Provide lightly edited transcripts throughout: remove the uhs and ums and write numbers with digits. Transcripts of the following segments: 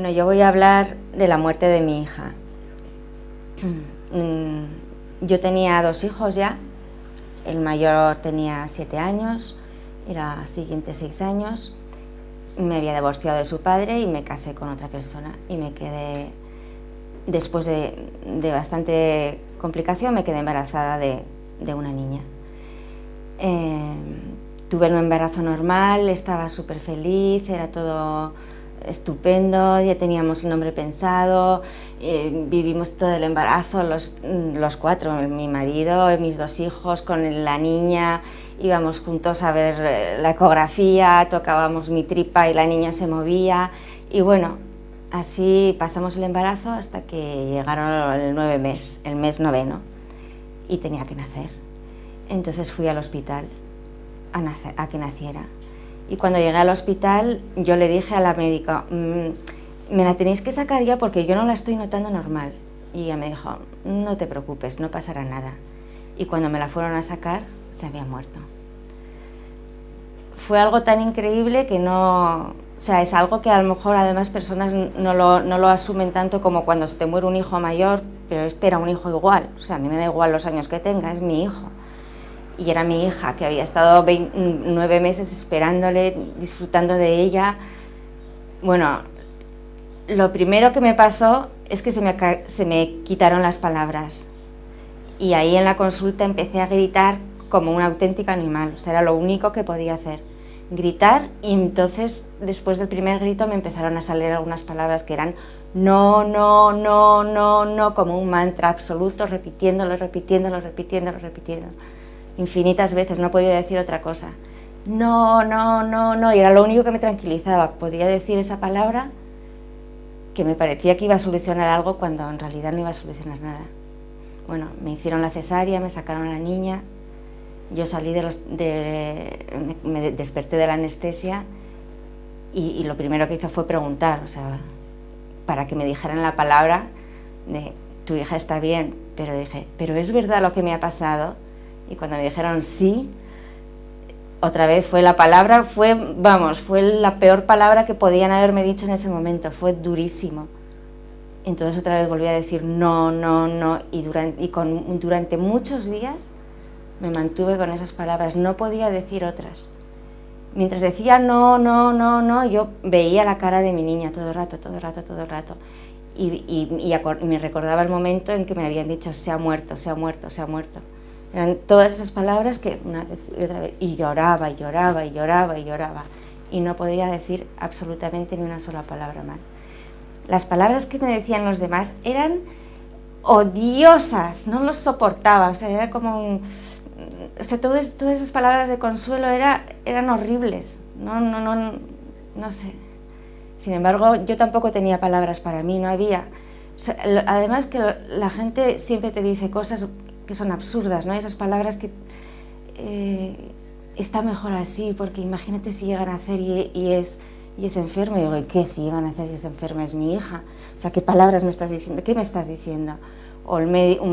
Bueno, yo voy a hablar de la muerte de mi hija. Yo tenía 2 hijos ya, el mayor tenía 7 años y la siguiente 6 años. Me había divorciado de su padre y me casé con otra persona y me quedé, después de bastante complicación, me quedé embarazada de una niña. Tuve un embarazo normal, estaba súper feliz, era todo estupendo, ya teníamos el nombre pensado, vivimos todo el embarazo, los 4, mi marido, mis 2 hijos, con la niña, íbamos juntos a ver la ecografía, tocábamos mi tripa y la niña se movía, y bueno, así pasamos el embarazo hasta que llegaron el mes 9, y tenía que nacer. Entonces fui al hospital a que naciera. Y cuando llegué al hospital, yo le dije a la médica, me la tenéis que sacar ya porque yo no la estoy notando normal. Y ella me dijo, no te preocupes, no pasará nada. Y cuando me la fueron a sacar, se había muerto. Fue algo tan increíble que no... O sea, es algo que a lo mejor además personas no lo asumen tanto como cuando se te muere un hijo mayor, pero este era un hijo igual. O sea, a mí me da igual los años que tenga, es mi hijo. Y era mi hija, que había estado 9 meses esperándole, disfrutando de ella. Bueno, lo primero que me pasó es que se me quitaron las palabras. Y ahí en la consulta empecé a gritar como un auténtico animal. O sea, era lo único que podía hacer, gritar. Y entonces, después del primer grito, me empezaron a salir algunas palabras que eran no, no, no, no, no, como un mantra absoluto, repitiéndolo, repitiéndolo, repitiéndolo, repitiéndolo. Infinitas veces, no podía decir otra cosa. No, no, no, no, y era lo único que me tranquilizaba. Podía decir esa palabra que me parecía que iba a solucionar algo cuando en realidad no iba a solucionar nada. Bueno, me hicieron la cesárea, me sacaron a la niña, yo salí me desperté de la anestesia y lo primero que hice fue preguntar, o sea, para que me dijeran la palabra de tu hija está bien, pero dije, ¿pero es verdad lo que me ha pasado? Y cuando me dijeron sí, otra vez fue la palabra, fue la peor palabra que podían haberme dicho en ese momento, fue durísimo. Entonces otra vez volví a decir no, no, no, y durante muchos días me mantuve con esas palabras, no podía decir otras. Mientras decía no, no, no, no, yo veía la cara de mi niña todo el rato, todo el rato, todo el rato. Y me recordaba el momento en que me habían dicho se ha muerto, se ha muerto, se ha muerto. Eran todas esas palabras que una vez y otra vez, y lloraba, y lloraba, y lloraba, y lloraba, y no podía decir absolutamente ni una sola palabra más. Las palabras que me decían los demás eran odiosas, no los soportaba, o sea, era como o sea, todas esas palabras de consuelo eran horribles, no sé. Sin embargo, yo tampoco tenía palabras para mí, no había. O sea, además que la gente siempre te dice cosas que son absurdas, ¿no? Esas palabras que está mejor así, porque imagínate si llegan a nacer y es enferma. Y digo, ¿y qué? Si llegan a nacer y es enferma, es mi hija. O sea, ¿qué palabras me estás diciendo? ¿Qué me estás diciendo? O el médico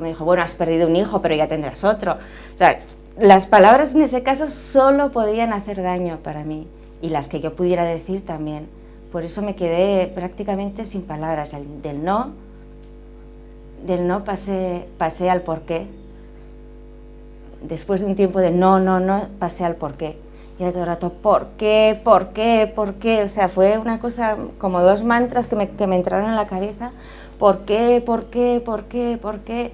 me dijo, bueno, has perdido un hijo, pero ya tendrás otro. O sea, las palabras en ese caso solo podían hacer daño para mí, y las que yo pudiera decir también. Por eso me quedé prácticamente sin palabras. Del no pasé al porqué. Después de un tiempo de no, no, no, pasé al porqué. Y era todo el rato, ¿por qué? ¿Por qué? ¿Por qué? O sea, fue una cosa, como 2 mantras que me entraron en la cabeza. ¿Por qué? ¿Por qué? ¿Por qué? ¿Por qué?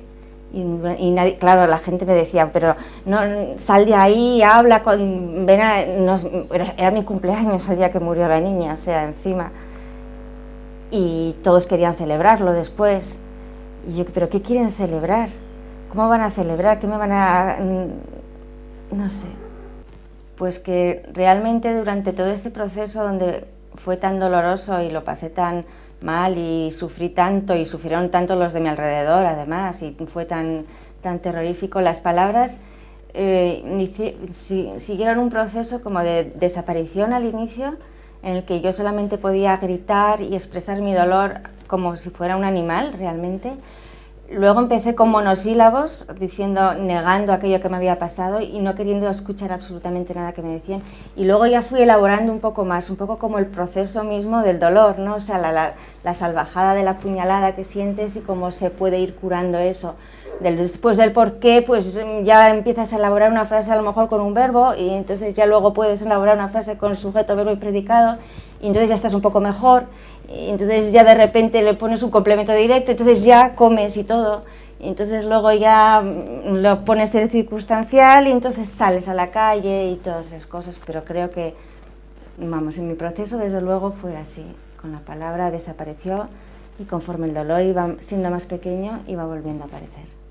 Y nadie, claro, la gente me decía, pero no, sal de ahí, habla con... era mi cumpleaños el día que murió la niña, o sea, encima. Y todos querían celebrarlo después. Y yo, ¿pero qué quieren celebrar? ¿Cómo van a celebrar? ¿Qué me van a...? No sé. Pues que realmente durante todo este proceso donde fue tan doloroso y lo pasé tan mal y sufrí tanto y sufrieron tanto los de mi alrededor además y fue tan terrorífico, las palabras siguieron un proceso como de desaparición al inicio, en el que yo solamente podía gritar y expresar mi dolor como si fuera un animal realmente. Luego empecé con monosílabos, negando aquello que me había pasado y no queriendo escuchar absolutamente nada que me decían. Y luego ya fui elaborando un poco más, un poco como el proceso mismo del dolor, ¿no? O sea, la salvajada de la puñalada que sientes y cómo se puede ir curando eso. Después del por qué, pues ya empiezas a elaborar una frase a lo mejor con un verbo y entonces ya luego puedes elaborar una frase con sujeto, verbo y predicado y entonces ya estás un poco mejor. Y entonces ya de repente le pones un complemento directo, entonces ya comes y todo, y entonces luego ya lo pones de circunstancial y entonces sales a la calle y todas esas cosas, pero creo que, vamos, en mi proceso desde luego fue así, con la palabra desapareció y conforme el dolor iba siendo más pequeño iba volviendo a aparecer.